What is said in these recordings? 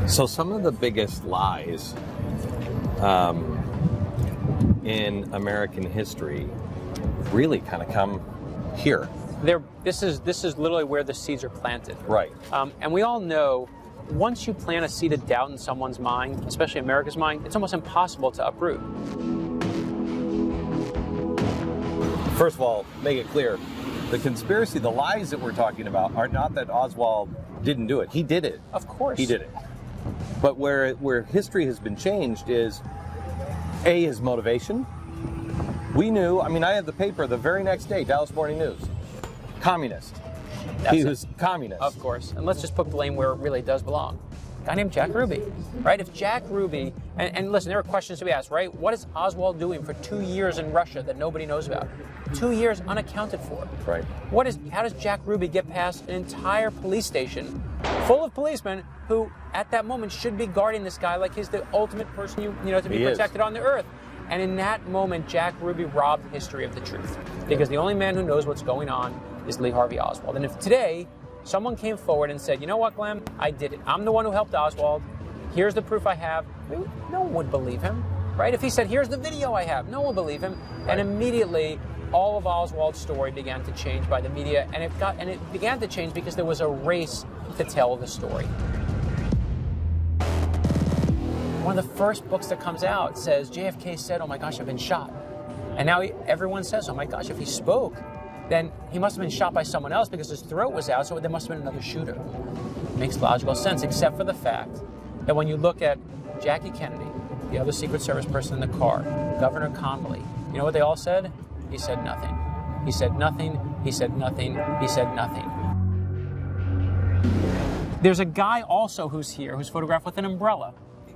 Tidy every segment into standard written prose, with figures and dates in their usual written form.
So some of the biggest lies in American history really kind of come here. This is literally where the seeds are planted. Right. And we all know once you plant a seed of doubt in someone's mind, especially America's mind, it's almost impossible to uproot. First of all, make it clear, the conspiracy, the lies that we're talking about are not that Oswald didn't do it. He did it. Of course. He did it. But where history has been changed is, A, his motivation. We knew, I mean, I had the paper the very next day, Dallas Morning News. Communist. He was communist. Of course. And let's just put blame where it really does belong. A guy named Jack Ruby, right? If Jack Ruby, and listen, there are questions to be asked, right? What is Oswald doing for 2 years in Russia that nobody knows about? 2 years unaccounted for. Right. How does Jack Ruby get past an entire police station full of policemen who, at that moment, should be guarding this guy like he's the ultimate person to be protected on the earth? And in that moment, Jack Ruby robbed history of the truth. Because the only man who knows what's going on is Lee Harvey Oswald. And if today someone came forward and said, you know what, Glenn, I did it. I'm the one who helped Oswald. Here's the proof I have. No one would believe him, right? If he said, here's the video I have, no one would believe him. Right. And immediately, all of Oswald's story began to change by the media. And it began to change because there was a race to tell the story. One of the first books that comes out says, JFK said, oh my gosh, I've been shot. And now everyone says, oh my gosh, if he spoke, then he must have been shot by someone else because his throat was out, so there must have been another shooter. It makes logical sense, except for the fact that when you look at Jackie Kennedy, the other Secret Service person in the car, Governor Connolly, you know what they all said? He said nothing. He said nothing. He said nothing. He said nothing. There's a guy also who's here who's photographed with an umbrella,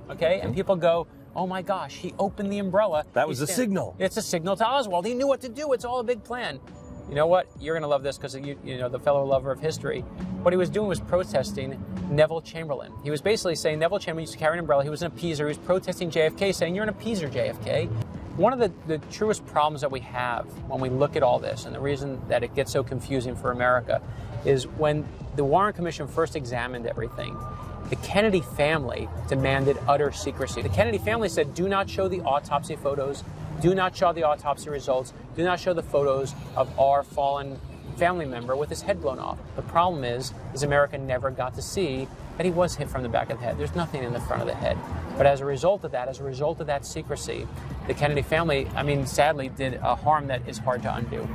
okay? And people go, oh my gosh, he opened the umbrella. That was a signal. It's a signal to Oswald. He knew what to do. It's all a big plan. You know what? You're going to love this because you know the fellow lover of history. What he was doing was protesting Neville Chamberlain. He was basically saying Neville Chamberlain used to carry an umbrella. He was an appeaser. He was protesting JFK, saying you're an appeaser, JFK. One of the truest problems that we have when we look at all this, and the reason that it gets so confusing for America, is when the Warren Commission first examined everything, the Kennedy family demanded utter secrecy. The Kennedy family said, do not show the autopsy photos. Do not show the autopsy results. Do not show the photos of our fallen family member with his head blown off. The problem is America never got to see that he was hit from the back of the head. There's nothing in the front of the head. But as a result of that secrecy, the Kennedy family, sadly, did a harm that is hard to undo.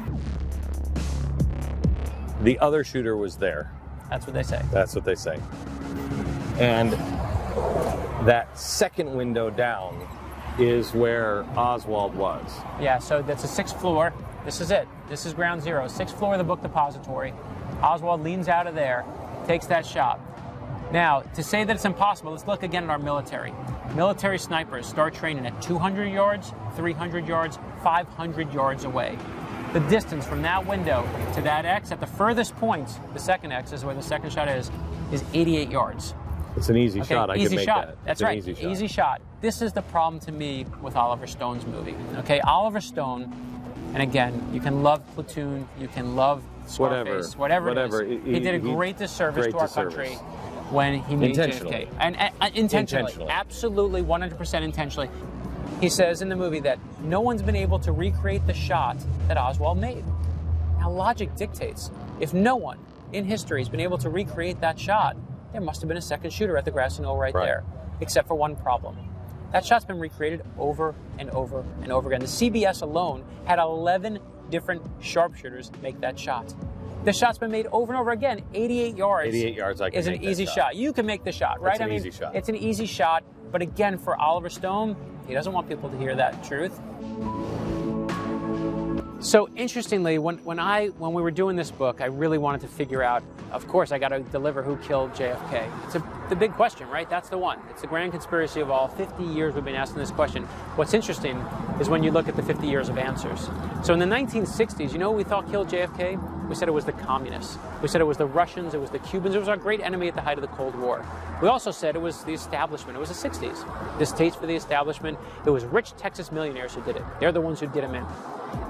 The other shooter was there. That's what they say. That's what they say. And that second window down is where Oswald was. Yeah, so that's the 6th floor. This is it. This is ground zero. 6th floor of the book depository. Oswald leans out of there, takes that shot. Now, to say that it's impossible, let's look again at our military. Military snipers start training at 200 yards, 300 yards, 500 yards away. The distance from that window to that X at the furthest point, the second X is where the second shot is 88 yards. It's an easy shot. I can make that. That's right. Easy shot. This is the problem to me with Oliver Stone's movie. Okay, Oliver Stone, and again, you can love Platoon, you can love Scarface, whatever it is. He did a great disservice to our country when he made JFK. And intentionally. Absolutely, 100% intentionally. He says in the movie that no one's been able to recreate the shot that Oswald made. Now, logic dictates, if no one in history has been able to recreate that shot, there must have been a second shooter at the grassy knoll right there, except for one problem. That shot's been recreated over and over and over again. The CBS alone had 11 different sharpshooters make that shot. The shot's been made over and over again. 88 yards. 88 yards, I can is an easy shot. You can make the shot, right? It's an easy shot. It's an easy shot. But again, for Oliver Stone, he doesn't want people to hear that truth. So interestingly, when we were doing this book, I really wanted to figure out, of course, I got to deliver who killed JFK. It's the big question, right? That's the one. It's the grand conspiracy of all 50 years we've been asking this question. What's interesting is when you look at the 50 years of answers. So in the 1960s, you know what we thought killed JFK? We said it was the communists. We said it was the Russians, it was the Cubans, it was our great enemy at the height of the Cold War. We also said it was the establishment. It was the 60s. Distaste for the establishment. It was rich Texas millionaires who did it. They're the ones who did them in.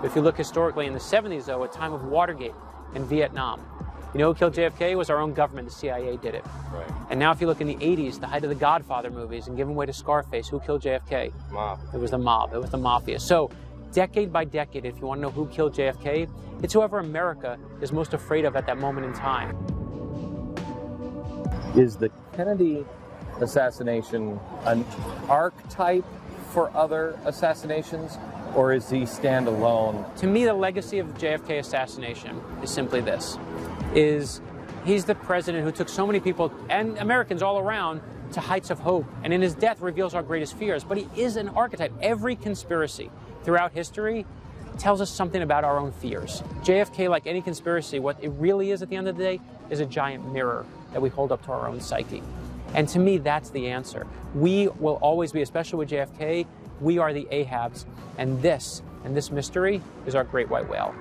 If you look historically in the 70s, though, a time of Watergate and Vietnam, You know who killed JFK? It was our own government. The CIA did it. Right. And now if you look in the 80s, the height of the Godfather movies, and giving way to Scarface, who killed JFK? Mob. It was the mob. It was the mafia. So decade by decade, if you want to know who killed JFK, it's whoever America is most afraid of at that moment in time. Is the Kennedy assassination an archetype for other assassinations, or is he standalone? To me, the legacy of the JFK assassination is simply this, is he's the president who took so many people and Americans all around to heights of hope, and in his death reveals our greatest fears. But he is an archetype. Every conspiracy throughout history tells us something about our own fears. JFK, like any conspiracy, what it really is at the end of the day is a giant mirror that we hold up to our own psyche. And to me, that's the answer. We will always be, especially with JFK, we are the Ahabs, and this mystery is our great white whale.